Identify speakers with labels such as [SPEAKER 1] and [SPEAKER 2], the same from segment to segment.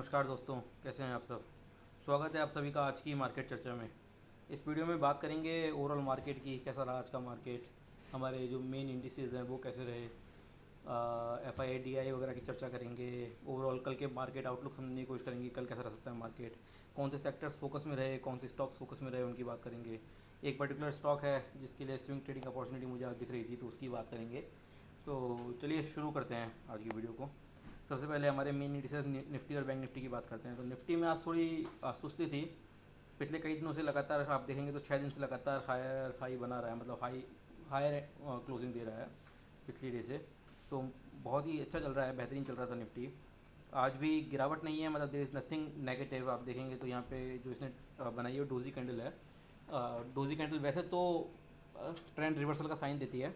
[SPEAKER 1] नमस्कार दोस्तों, कैसे हैं आप सब। स्वागत है आप सभी का आज की मार्केट चर्चा में। इस वीडियो में बात करेंगे ओवरऑल मार्केट की, कैसा रहा आज का मार्केट, हमारे जो मेन इंडिसेस हैं वो कैसे रहे, एफ आई डी आई वगैरह की चर्चा करेंगे। ओवरऑल कल के मार्केट आउटलुक समझने की कोशिश करेंगे, कल कैसा रह सकता है मार्केट, कौन से सेक्टर्स फोकस में रहे, कौन से स्टॉक्स फोकस में रहे उनकी बात करेंगे। एक पर्टिकुलर स्टॉक है जिसके लिए स्विंग ट्रेडिंग अपॉर्चुनिटी मुझे आज दिख रही थी, तो उसकी बात करेंगे। तो चलिए शुरू करते हैं आज की वीडियो को। सबसे पहले हमारे मेन इंडिसेस निफ्टी और बैंक निफ्टी की बात करते हैं। तो निफ्टी में आज थोड़ी सुस्ती थी। पिछले कई दिनों से लगातार आप देखेंगे तो 6 दिन से लगातार हायर हाई बना रहा है, मतलब हायर क्लोजिंग दे रहा है पिछली डे से। तो बहुत ही अच्छा चल रहा है, बेहतरीन चल रहा था निफ्टी। आज भी गिरावट नहीं है, मतलब देयर इज़ नथिंग नेगेटिव। आप देखेंगे तो यहाँ पे जो इसने बनाई है डोजी कैंडल है। डोजी कैंडल वैसे तो ट्रेंड रिवर्सल का साइन देती है,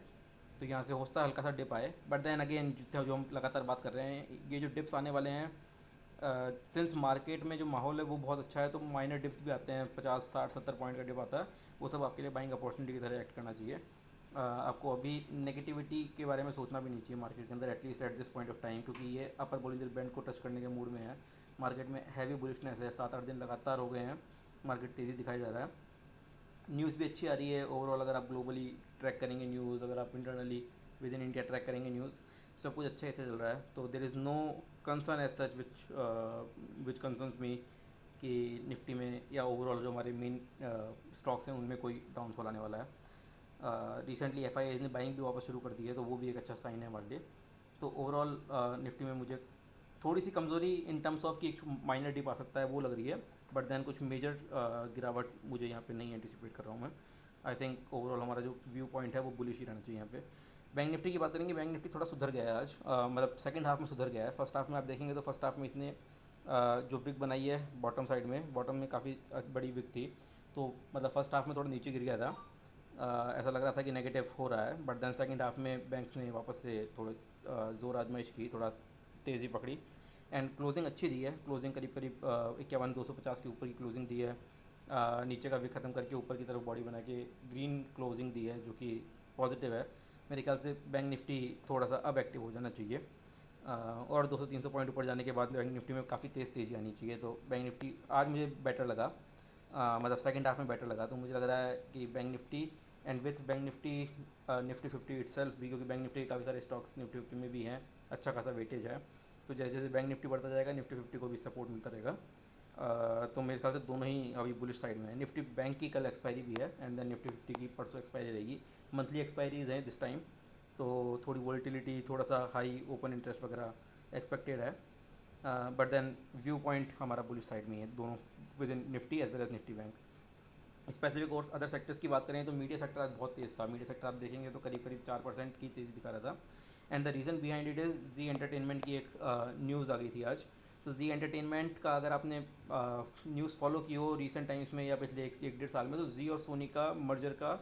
[SPEAKER 1] तो यहाँ से हो सकता है हल्का सा डिप आए, बट देन अगेन जो हम लगातार बात कर रहे हैं, ये जो डिप्स आने वाले हैं, सिंस मार्केट में जो माहौल है वो बहुत अच्छा है, तो माइनर डिप्स भी आते हैं, 50 60 70 पॉइंट का डिप आता है। वो सब आपके लिए बाइंग अपॉर्चुनिटी की तरह एक्ट करना चाहिए। आपको अभी नेगेटिविटी के बारे में सोचना भी नहीं चाहिए मार्केट के अंदर, at least at this point of time, क्योंकि ये अपर बॉलिंजर बैंड को टच करने के मूड में है। मार्केट में हैवी बुलिशनेस है, 7 8 दिन लगातार हो गए हैं, मार्केट तेज़ी दिखाई जा रहा है। न्यूज़ भी अच्छी आ रही है ओवरऑल। अगर आप ग्लोबली ट्रैक करेंगे न्यूज़, अगर आप internally within India track करेंगे न्यूज़, सब कुछ अच्छे अच्छे चल रहा है। तो there is no concern as such which concerns me कि निफ्टी में या ओवरऑल जो हमारे मेन स्टॉक्स हैं उनमें कोई डाउनफॉल आने वाला है। रिसेंटली एफ आई ने बाइंग भी वापस शुरू कर दी है, तो वो भी एक अच्छा साइन है हमारे लिए। तो ओवरऑल निफ्टी में मुझे थोड़ी सी कमज़ोरी इन टर्म्स ऑफ कि एक माइनर डिप आ सकता है वो लग रही है, बट देन कुछ मेजर गिरावट मुझे यहाँ पे नहीं एंटिसिपेट कर रहा हूँ मैं। आई थिंक ओवरऑल हमारा जो व्यू पॉइंट है वो बुलिश ही रहना चाहिए यहाँ पे। बैंक निफ्टी की बात करेंगे। बैंक निफ्टी थोड़ा सुधर गया है आज, मतलब सेकंड हाफ में सुधर गया है। फर्स्ट हाफ में आप देखेंगे तो फर्स्ट हाफ में इसने जो विक बनाई है बॉटम साइड में, बॉटम में काफ़ी बड़ी विक थी, तो मतलब फर्स्ट हाफ में थोड़ा नीचे गिर गया था। ऐसा लग रहा था कि नेगेटिव हो रहा है, बट देन सेकंड हाफ में बैंक्स ने वापस से थोड़े ज़ोर आजमाइश की, थोड़ा तेज़ी पकड़ी एंड क्लोजिंग अच्छी दी है। क्लोजिंग करीब करीब 51 250 के ऊपर की क्लोजिंग दी है। नीचे का विक ख़त्म करके ऊपर की तरफ बॉडी बना के ग्रीन क्लोजिंग दी है, जो कि पॉजिटिव है। मेरे ख्याल से बैंक निफ्टी थोड़ा सा अब एक्टिव हो जाना चाहिए, और 200 300 पॉइंट ऊपर जाने के बाद बैंक निफ्टी में काफ़ी तेज़ी आनी चाहिए। तो बैंक निफ्टी आज मुझे बेटर लगा, मतलब सेकंड हाफ में बेटर लगा। तो मुझे लग रहा है कि bank Nifty and with bank Nifty Nifty 50 itself भी, क्योंकि बैंक निफ्टी के काफ़ी सारे स्टॉक्स निफ्टी 50 में भी हैं, अच्छा खासा वेटेज है। तो जैसे जैसे बैंक निफ्टी बढ़ता जाएगा निफ्टी 50 को भी सपोर्ट मिलता रहेगा। तो मेरे ख्याल से दोनों ही अभी बुलिश साइड में है। निफ्टी बैंक की कल एक्सपायरी भी है एंड देन निफ्टी 50 की परसों एक्सपायरी रहेगी। मंथली एक्सपायरीज हैं दिस टाइम, तो थोड़ी वोलेटिलिटी, थोड़ा सा हाई ओपन इंटरेस्ट वगैरह एक्सपेक्टेड है, बट देन व्यू पॉइंट हमारा बुलिश साइड में है दोनों, within Nifty as well as Nifty Bank. Specific और अदर सेक्टर्स की बात करें तो मीडिया सेक्टर आज बहुत तेज़ था। मीडिया सेक्टर आप देखेंगे तो करीब करीब 4% की तेज़ी दिखा रहा था, and the reason behind it is Zee Entertainment की एक न्यूज़ आ गई थी आज। तो जी एंटरटेनमेंट का अगर आपने न्यूज़ फॉलो की हो रिसेंट टाइम्स में या पिछले एक 1 1.5 साल में, तो जी और सोनी का मर्जर का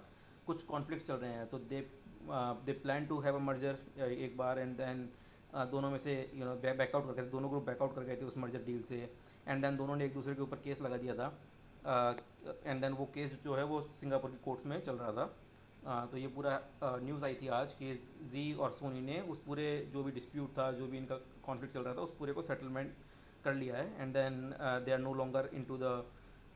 [SPEAKER 1] कुछ कॉन्फ्लिक्ट्स चल रहे हैं। तो they plan to have a merger एक बार, एंड देन दोनों में से बैकआउट कर गए थे, दोनों ग्रुप बैकआउट कर गए थे उस मर्जर डील से, एंड देन दोनों ने एक दूसरे के ऊपर केस लगा दिया था। एंड देन वो केस जो है वो सिंगापुर की कोर्ट्स में चल रहा था। तो ये पूरा न्यूज़ आई थी आज कि जी और सोनी ने उस पूरे जो भी डिस्प्यूट था, जो भी इनका कॉन्फ्लिक्ट चल रहा था, उस पूरे को सेटलमेंट कर लिया है, and then they are no longer into the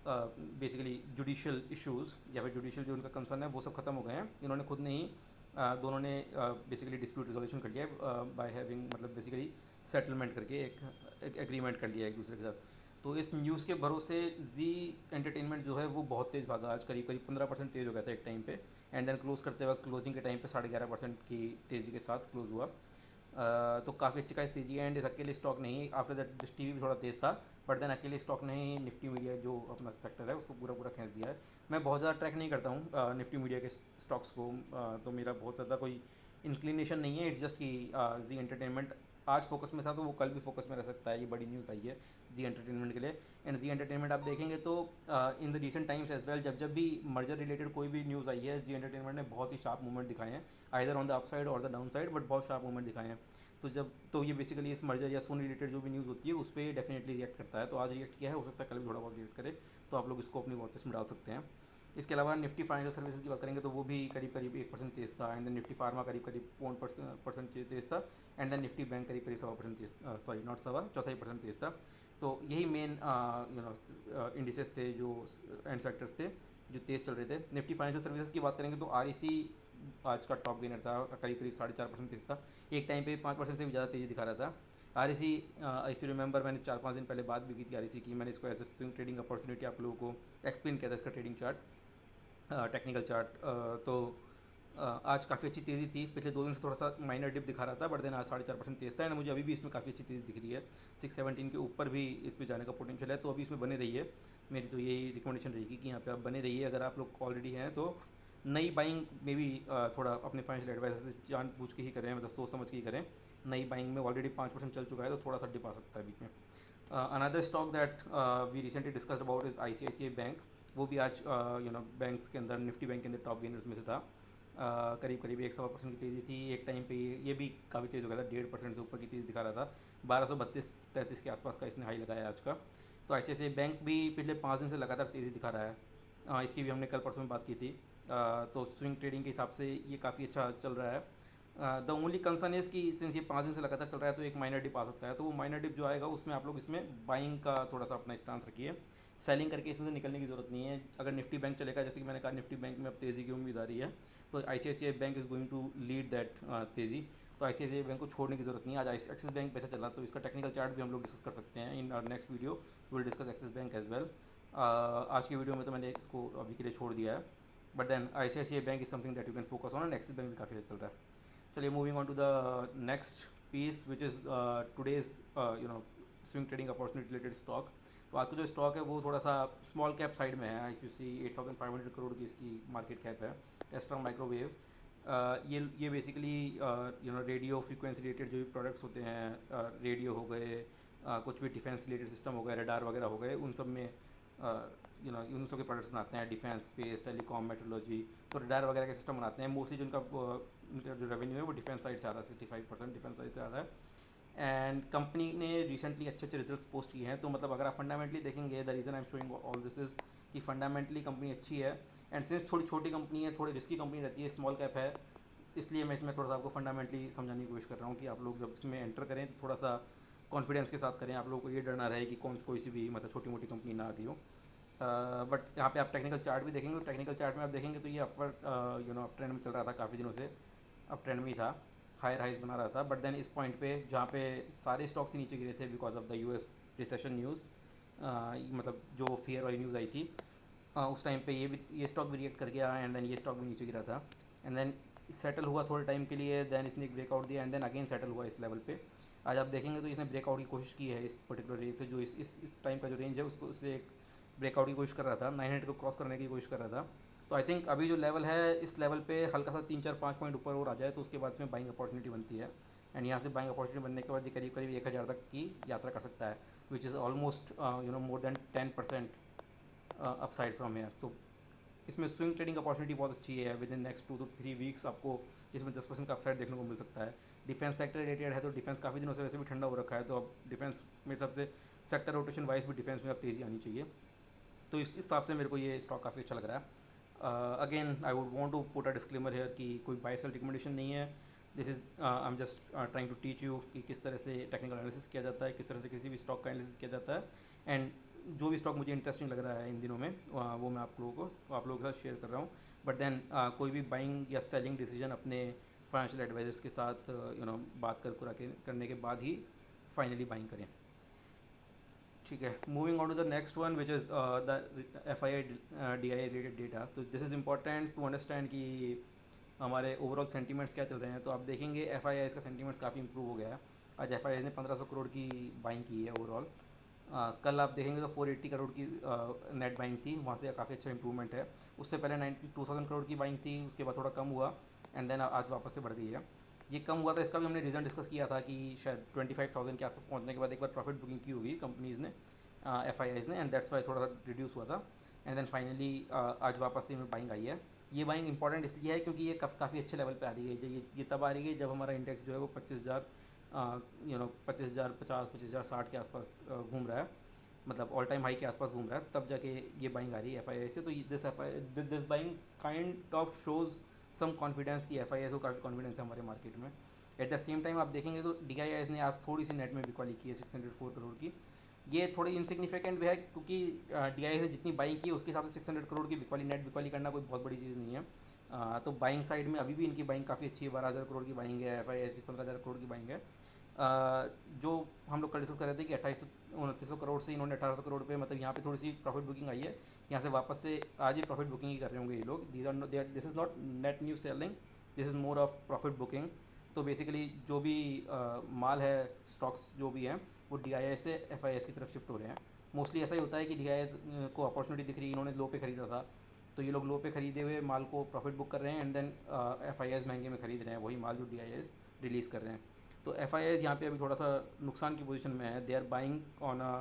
[SPEAKER 1] basically judicial issues, या फिर जुडिशल जो उनका कंसर्न है वो सब खत्म हो गए हैं। इन्होंने खुद ने ही दोनों ने बेसिकली डिस्प्यूट रिजोल्यूशन कर लिया है बाय हैविंग, मतलब बेसिकली सेटलमेंट करके एक एग्रीमेंट कर लिया है एक दूसरे के साथ। तो इस न्यूज़ के भरोसे जी एंटरटेनमेंट जो है वो बहुत तेज़ भागा आज, करीब करीब 15% तेज़ हो गया था एक टाइम पे, एंड देन क्लोज़ करते वक्त क्लोजिंग के टाइम पे 11.5% की तेज़ी के साथ क्लोज़ हुआ। तो काफ़ी अच्छी खासी तेज़ी है, एंड इस अकेले स्टॉक नहीं, आफ्टर दैट डिश टीवी भी थोड़ा तेज़ था, बट देन अकेले स्टॉक नहीं, निफ्टी मीडिया जो अपना सेक्टर है उसको पूरा पूरा खींच दिया है। मैं बहुत ज़्यादा ट्रैक नहीं करता हूँ निफ्टी मीडिया के स्टॉक्स को, तो मेरा बहुत ज़्यादा कोई इंक्लिनेशन नहीं है। इट्स जस्ट कि जी एंटरटेनमेंट आज फोकस में था, तो वो कल भी फोकस में रह सकता है। ये बड़ी न्यूज़ आई है जी एंटरटेनमेंट के लिए। एंड जी एंटरटेनमेंट आप देखेंगे तो in the recent times as well, जब जब भी मर्जर रिलेटेड कोई भी न्यूज़ आई है, जी एंटरटेनमेंट ने बहुत ही शार्प मूवमेंट दिखाए हैं, आइदर ऑन द अपसाइड और द डाउन साइड, बट बहुत शार्प मूवमेंट दिखाए हैं। तो ये बेसिकली इस मर्जर या सोन रिलेटेड जो भी न्यूज़ होती है उस पर डेफिनेटली रिएक्ट करता है। तो आज रिएक्ट किया है, हो सकता है कल भी थोड़ा बहुत रिएक्ट करे, तो आप लोग इसको अपनी वॉच में डाल सकते हैं। इसके अलावा निफ्टी फाइनेंशियल सर्विसेज की बात करेंगे तो वो भी करीब करीब 1% तेज़ था, एंड देन निफ्टी फार्मा करीब करीब 1% तेज़ था, एंड देन निफ्टी बैंक करीब करीब 1.25% तेज़, सॉरी नॉट 1.25 चौथाई परसेंट तेज़ था। तो यही मेन इंडिसेस थे जो एंड सेक्टर्स थे जो तेज़ चल रहे थे। निफ्टी फाइनेंशियल सर्विसेज की बात करेंगे तो आर आज का टॉप गेनर था, करीब करीब 4.5% तेज था। एक टाइम पे 5% से भी ज़्यादा तेज़ी दिखा रहा था। आर इफ़ यू रिमेंबर, मैंने 4-5 दिन पहले बात भी की थी आर की। मैंने इसको as a swing trading opportunity आप लोगों को एक्सप्लेन किया था, इसका ट्रेडिंग चार्ट, टेक्निकल चार्ट। तो आज काफ़ी अच्छी तेज़ी थी। पिछले 2 दिन से थोड़ा सा माइनर डिप दिखा रहा था, बट देन आज 4.5% तेज़ था एंड मुझे अभी भी इसमें काफ़ी अच्छी तेज़ी दिख रही है। 617 के ऊपर भी इसमें जाने का पोटेंशियल है, तो अभी इसमें बने रहिए। मेरी तो यही रिकमेंडेशन रहेगी कि यहाँ पे आप बने रहिए। अगर आप लोग ऑलरेडी हैं तो नई बाइंग में भी थोड़ा अपने फाइनेंशियल एडवाइजर से जान पूछ के ही करें, मतलब सोच समझ के ही करें। नई बाइंग में ऑलरेडी 5% चल चुका है, तो थोड़ा सा डिप आ सकता है बीच में। Another stock that we recently discussed about is ICICI bank. वो भी आज बैंक्स के अंदर, निफ्टी बैंक के अंदर टॉप गेनर्स में से था। करीब करीब 1.25% की तेज़ी थी। एक टाइम पे ये भी काफ़ी तेज़ हो गया था, 1.5% से ऊपर की तेज़ी दिखा रहा था। 1232-33 के आसपास का इसने हाई लगाया आज का। तो ICICI बैंक भी पिछले 5 दिन से लगातार तेज़ी दिखा रहा है। इसकी भी हमने कल परसों में बात की थी। तो स्विंग ट्रेडिंग के हिसाब से ये काफ़ी अच्छा चल रहा है। द ओनली कंसर्न इज़ कि सिंस ये 5 दिन से लगातार चल रहा है तो एक माइनर डिप आ सकता है। तो वो माइनर डिप जो आएगा उसमें आप लोग इसमें बाइंग का थोड़ा सा अपना स्टांस रखिए। सेलिंग करके इसमें से निकलने की ज़रूरत नहीं है। अगर निफ्टी बैंक चलेगा, जैसे कि मैंने कहा, निफ्टी बैंक में अब तेज़ी की उम्मीद आ रही है, तो ICICI bank is going to lead that तेज़ी। तो ICICI बैंक को छोड़ने की ज़रूरत नहीं है। आज एक्सिस बैंक पैसा चला, तो इसका टेक्निकल चार्ट भी हम लोग डिस्कस कर सकते हैं। In our next video will discuss Axis bank as well. आज की वीडियो में तो मैंने इसको अभी के लिए छोड़ दिया है, but then ICICI bank is something that you can focus on, and Axis bank भी काफ़ी अच्छा चल रहा है। चलिए, moving on to the next piece which is today's swing trading opportunity related stock. तो आज का जो स्टॉक है वो थोड़ा सा स्मॉल कैप साइड में है। इफ यू सी 8,500 करोड़ की इसकी मार्केट कैप है। एस्ट्रा माइक्रोवेव, ये बेसिकली रेडियो फ्रीक्वेंसी रिलेटेड जो भी प्रोडक्ट्स होते हैं, रेडियो हो गए, कुछ भी डिफेंस रिलेटेड सिस्टम हो गए, रडार वगैरह हो गए, उन सब में उन सब के प्रोडक्ट्स बनाते हैं। डिफेंस, स्पेस, टेलीकॉम, मेट्रोलॉजी, तो रडार वगैरह के सिस्टम बनाते हैं। मोस्टली जिनका उनका जो रेवेन्यू है वो डिफेंस साइड से आता है। 65% डिफेंस साइड से आता है। एंड कंपनी ने रिसेंटली अच्छे अच्छे रिजल्ट्स पोस्ट किए हैं। तो मतलब अगर आप फंडामेंटली देखेंगे, the reason I am showing all this is कि फंडामेंटली कंपनी अच्छी है। एंड सिंस थोड़ी छोटी कंपनी है, थोड़ी रिस्की कंपनी रहती है, स्मॉल कैप है, इसलिए मैं इसमें थोड़ा सा आपको फंडामेंटली समझाने की कोशिश कर रहा हूँ कि आप लोग जब इसमें एंटर करें तो थोड़ा सा कॉन्फिडेंस के साथ करें। आप लोगों को ये डर ना रहे कि कोई सी भी मतलब छोटी मोटी कंपनी ना आ गई हो। बट यहाँ पे आप टेक्निकल चार्ट भी देखेंगे, तो टेक्निकल चार्ट में आप देखेंगे तो ये अपर अप ट्रेंड में चल रहा था काफ़ी दिनों से, अप ट्रेंड में ही था, हायर हाइज बना रहा था। बट देन इस पॉइंट पे जहाँ पे सारे स्टॉक्स ही नीचे गिरे थे because of the US recession news, मतलब जो फियर वाली न्यूज़ आई थी, उस टाइम पे ये स्टॉक भी रिएक्ट कर गया एंड देन ये स्टॉक भी नीचे गिरा था। एंड देन सेटल हुआ थोड़े टाइम के लिए, देन इसने एक ब्रेकआउट दिया एंड देन अगेन सेटल हुआ इस लेवल पे। आज आप देखेंगे तो इसने ब्रेकआउट की कोशिश की है इस पर्टिकुलर रेंज से, जो इस टाइम का जो रेंज है उसको उससे एक ब्रेकआउट की कोशिश कर रहा था, 900 को क्रॉस करने की कोशिश कर रहा था। तो आई थिंक अभी जो लेवल है, इस लेवल पे हल्का सा 3-4-5 पॉइंट ऊपर और आ जाए तो उसके बाद इसमें बाइंग अपॉर्चुनिटी बनती है। एंड यहाँ से बाइंग अपॉर्चुनिटी बनने के बाद ये करीब करीब 1,000 तक की यात्रा कर सकता है, which is almost more than 10% upside from here. तो इसमें स्विंग ट्रेडिंग अपॉर्चुनिटी बहुत अच्छी है। With in next 2 to 3 weeks आपको इसमें 10% का अपसाइड देखने को मिल सकता है। डिफेंस सेक्टर रिलेटेड है, तो डिफेंस काफ़ी दिनों से वैसे भी ठंडा हो रखा है, तो अब डिफेंस मेरे हिसाब से सेक्टर रोटेशन वाइज भी डिफेंस में अब तेज़ी आनी चाहिए। तो इस हिसाब से मेरे को ये स्टॉक काफ़ी अच्छा लग रहा है। Again I would want to put a disclaimer here कि कोई बाय सेल रिकमेंडेशन नहीं है। This is I am just trying to teach you कि किस तरह से टेक्निकल एनालिसिस किया जाता है, किस तरह से किसी भी स्टॉक का एनालिसिस किया जाता है। एंड जो भी स्टॉक मुझे इंटरेस्टिंग लग रहा है इन दिनों में, वो मैं आप लोगों के साथ शेयर कर रहा हूँ। बट देन कोई भी बाइंग या सेलिंग डिसीजन अपने फाइनेंशियल एडवाइजर्स के साथ बात करने के बाद ही फाइनली बाइंग करें। ठीक है, moving on to the next one which is the FII DII related data. तो this is important to understand कि हमारे ओवरऑल सेंटीमेंट्स क्या चल रहे हैं। तो आप देखेंगे FII का सेंटीमेंट्स काफ़ी इंप्रूव हो गया है। आज FII ने 1,500 करोड़ की बाइंग की है ओवरऑल। कल आप देखेंगे तो 480 करोड़ की नेट बाइंग थी, वहाँ से काफ़ी अच्छा इंप्रूवमेंट है। उससे पहले 92,000 करोड़ की बाइंग थी, उसके बाद थोड़ा कम हुआ एंड देन आज वापस से बढ़ गई है। ये कम हुआ था, इसका भी हमने रीज़न डिस्कस किया था कि शायद 25,000 के आसपास पहुंचने के बाद एक बार प्रॉफिट बुकिंग की होगी कंपनीज़ ने, FIIs ने, एंड दैट्स वाई थोड़ा सा रिड्यूस हुआ था। एंड देन फाइनली आज वापस से इनमें बाइंग आई है। ये बाइंग इंपॉर्टेंट इसलिए है क्योंकि ये काफ़ी अच्छे लेवल पे आ रही है। ये तब आ रही है जब हमारा इंडेक्स जो है वो 25,000 25,050 25,060 के आसपास घूम रहा है, मतलब ऑल टाइम हाई के आसपास घूम रहा है, तब जाके ये बाइंग आ रही है FII से। तो this buying kind of shows some confidence कि FII को काफ़ी कॉन्फिडेंस है हमारे मार्केट में। एट द सेम टाइम आप देखेंगे तो DIIs ने आज थोड़ी सी नेट में बिकवाली की है 604 करोड़ की, ये थोड़ी इनसिग्निफिकेंट भी है क्योंकि DIS ने जितनी बाइंग की उसके हिसाब से 600 करोड़ की बिकवाली नेट बिकवाली करना कोई बहुत बड़ी चीज़ नहीं है। तो बाइंग साइड में अभी भी इनकी बाइंग काफ़ी अच्छी है, 12,000 करोड़ की बाइंग है, FIS की 15,000 करोड़ की बाइंग है। जो हम लोग कल डिस्कस कर रहे थे कि 2800-2900 करोड़ से इन्होंने 1800 करोड़ पे, मतलब यहाँ पे थोड़ी सी प्रॉफिट बुकिंग आई है, यहाँ से वापस से आज ही प्रॉफिट बुकिंग ही कर रहे होंगे ये लोग। This is not net new selling, this is more of profit booking. तो बेसिकली जो भी माल है, स्टॉक्स जो भी हैं, वो DIS से FIS की तरफ शिफ्ट हो रहे हैं। मोस्टली ऐसा ही होता है कि DIS को अपॉर्चुनिटी दिख रही, इन्होंने लो पे ख़रीदा था तो ये लोग लो पे ख़रीदे हुए माल को प्रॉफिट बुक कर रहे हैं, एंड देन FIS महंगे में ख़रीद रहे हैं वही माल जो DIS रिलीज़ कर रहे हैं। तो FIS यहाँ पे अभी थोड़ा सा नुकसान की पोजीशन में है। They are buying on a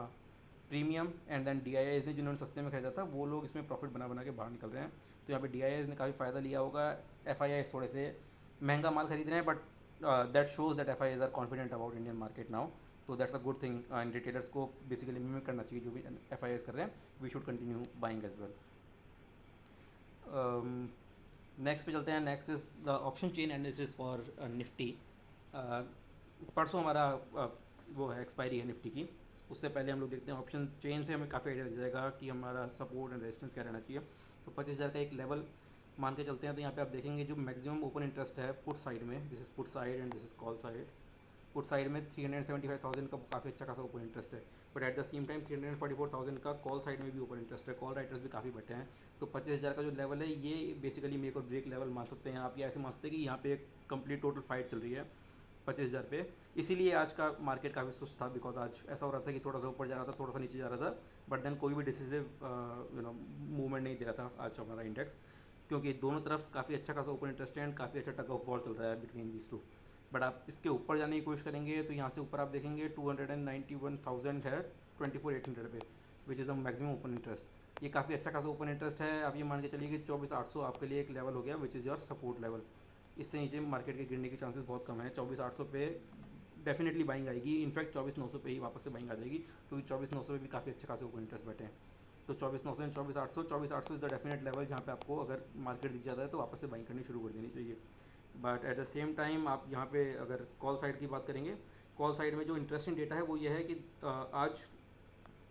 [SPEAKER 1] premium, and then DIS ने जिन्होंने सस्ते में ख़रीदा था वो लोग इसमें प्रॉफिट बना बना के बाहर निकल रहे हैं। तो यहाँ पे DIS ने काफ़ी फ़ायदा लिया होगा, FIS थोड़े से महंगा माल खरीद रहे हैं, but that shows that FIS are confident about Indian market now. तो that's a good thing, and retailers को बेसिकली मिमिक करना चाहिए जो भी FIS कर रहे हैं, we should continue buying as well. Next पे चलते हैं। Next is the option chain analysis for Nifty. परसों हमारा वो है एक्सपायरी है निफ्टी की, उससे पहले हम लोग देखते हैं ऑप्शन चेन से हमें काफ़ी आइडिया लग जाएगा कि हमारा सपोर्ट एंड रेजिस्टेंस क्या रहना चाहिए। तो 25,000 का एक लेवल मान के चलते हैं। तो यहाँ पे आप देखेंगे जो मैक्सिमम ओपन इंटरेस्ट है पुट साइड में, this is put side and this is call side. Put side में 375,000 का काफ़ी अच्छा खासा ओपन इंटरेस्ट है, but at the same time 344,000 का कॉल साइड में भी ओपन इंटरेस्ट है। कॉल राइटर्स भी काफ़ी बैठे हैं। तो 25,000 का जो लेवल है ये बेसिकली मेक और ब्रेक लेवल मान सकते हैं आप, या ऐसे मान सकते हैं कि यहाँ पे एक कंप्लीट टोटल फाइट चल रही है 25,000 पे। इसीलिए आज का मार्केट काफ़ी सुस्त था, बिकॉज आज ऐसा हो रहा था कि थोड़ा सा ऊपर जा रहा था, थोड़ा सा नीचे जा रहा था, बट देन कोई भी डिसिसिव मूवमेंट नहीं दे रहा था आज हमारा इंडेक्स, क्योंकि दोनों तरफ काफ़ी अच्छा खासा ओपन इंटरेस्ट है एंड काफ़ी अच्छा टग ऑफ वॉर चल रहा है बिटवीन दीज टू। बट आप इसके ऊपर जाने की कोशिश करेंगे तो यहाँ से ऊपर आप देखेंगे 291,000 है 24,800 पे, विच is the maximum open interest. ये काफ़ी अच्छा खासा ओपन इंटरेस्ट है। आप ये मान के चलिए कि 24,800 आपके लिए एक लेवल हो गया, which is your support level. इससे नीचे मार्केट के गिरने के चांसेस बहुत कम है। 24,800 पे डेफिनेटली बाइंग आएगी, इनफैक्ट 24,900 पे ही वापस से बाइंग आ जाएगी, क्योंकि 24,900 पे भी काफ़ी अच्छे खासे ओपन इंटरेस्ट बैठे हैं। तो 24,900 and 24,800 is the definite level जहाँ पे आपको अगर मार्केट दिख जाता है तो वापस से बाइंग करनी शुरू कर देनी चाहिए। But at the same time आप यहाँ पे अगर कॉल साइड की बात करेंगे, कॉल साइड में जो इंटरेस्टिंग डेटा है वो ये है कि आज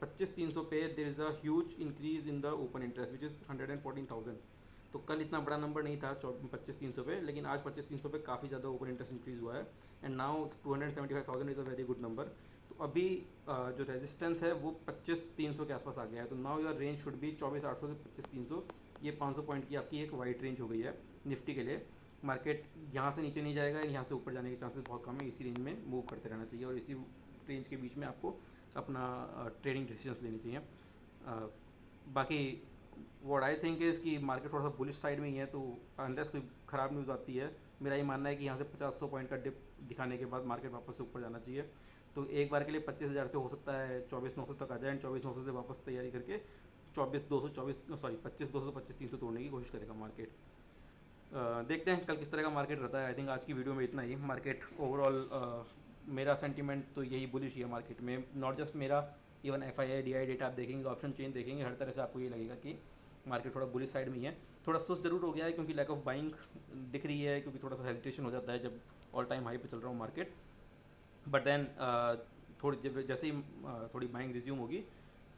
[SPEAKER 1] 25,300 पे there is a huge increase in the open interest which is 114,000। तो कल इतना बड़ा नंबर नहीं था 25,300 पे, लेकिन आज 25,300 पे काफ़ी ज़्यादा ओपन इंटरेस्ट इंक्रीज़ हुआ है, and now 275,000 is a very good number. तो अभी जो रेजिस्टेंस है वो 25,300 के आसपास आ गया है। तो now your range should be 24,800 से 25,300। ये 500 पॉइंट की आपकी एक वाइड रेंज हो गई है निफ्टी के लिए। मार्केट यहाँ से नीचे नहीं जाएगा, यहाँ से ऊपर जाने के चांसेस बहुत कम है। इसी रेंज में मूव करते रहना चाहिए और इसी रेंज के बीच में आपको अपना ट्रेडिंग डिसीजंस लेनी चाहिए। बाकी व्हाट आई थिंक इज़ कि मार्केट थोड़ा सा बुलिश साइड में ही है, तो अनलेस कोई ख़राब न्यूज़ आती है, मेरा ये मानना है कि यहाँ से 50-100 पॉइंट का डिप दिखाने के बाद मार्केट वापस से ऊपर जाना चाहिए। तो एक बार के लिए 25,000 से हो सकता है 24,900 तक आ जाए, एंड 24,900 से वापस तैयारी करके 25,200 25,300 तोड़ने की कोशिश करेगा मार्केट। देखते हैं कल किस तरह का मार्केट रहता है। आई थिंक आज की वीडियो में इतना ही। मार्केट ओवरऑल मेरा सेंटीमेंट तो यही बुलिश ही है मार्केट में, नॉट जस्ट मेरा, इवन FII DI डेटा आप देखेंगे, ऑप्शन चेन देखेंगे, हर तरह से आपको ये लगेगा कि मार्केट थोड़ा बुलिश साइड में ही है। थोड़ा सुस्त ज़रूर हो गया है क्योंकि लैक ऑफ बाइंग दिख रही है, क्योंकि थोड़ा सा हेजिटेशन हो जाता है जब ऑल टाइम हाई पे चल रहा हूँ मार्केट। बट देन थोड़ी जैसे ही थोड़ी बाइंग रिज्यूम होगी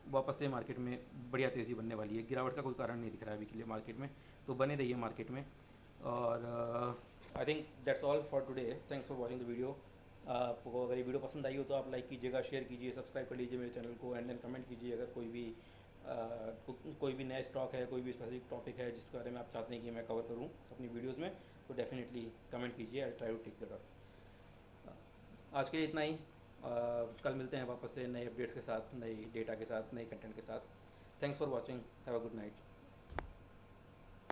[SPEAKER 1] वापस से मार्केट में बढ़िया तेज़ी बनने वाली है। गिरावट का कोई कारण नहीं दिख रहा है अभी के लिए मार्केट में, तो बने रहिए मार्केट में। और I think that's all for today. Thanks for watching the video. आपको अगर ये वीडियो पसंद आई हो तो आप लाइक कीजिएगा, शेयर कीजिए, सब्सक्राइब कर लीजिए मेरे चैनल को, एंड देन कमेंट कीजिए अगर कोई भी नया स्टॉक है, कोई भी स्पेसिफिक टॉपिक है जिसके बारे में आप चाहते हैं कि मैं कवर करूं अपनी वीडियोस में, तो डेफिनेटली कमेंट कीजिए। I try to take that up. आज के लिए इतना ही। कल मिलते हैं वापस से नए अपडेट्स के साथ, नई डेटा के साथ, नए कंटेंट के साथ। Thanks for watching, have a good night.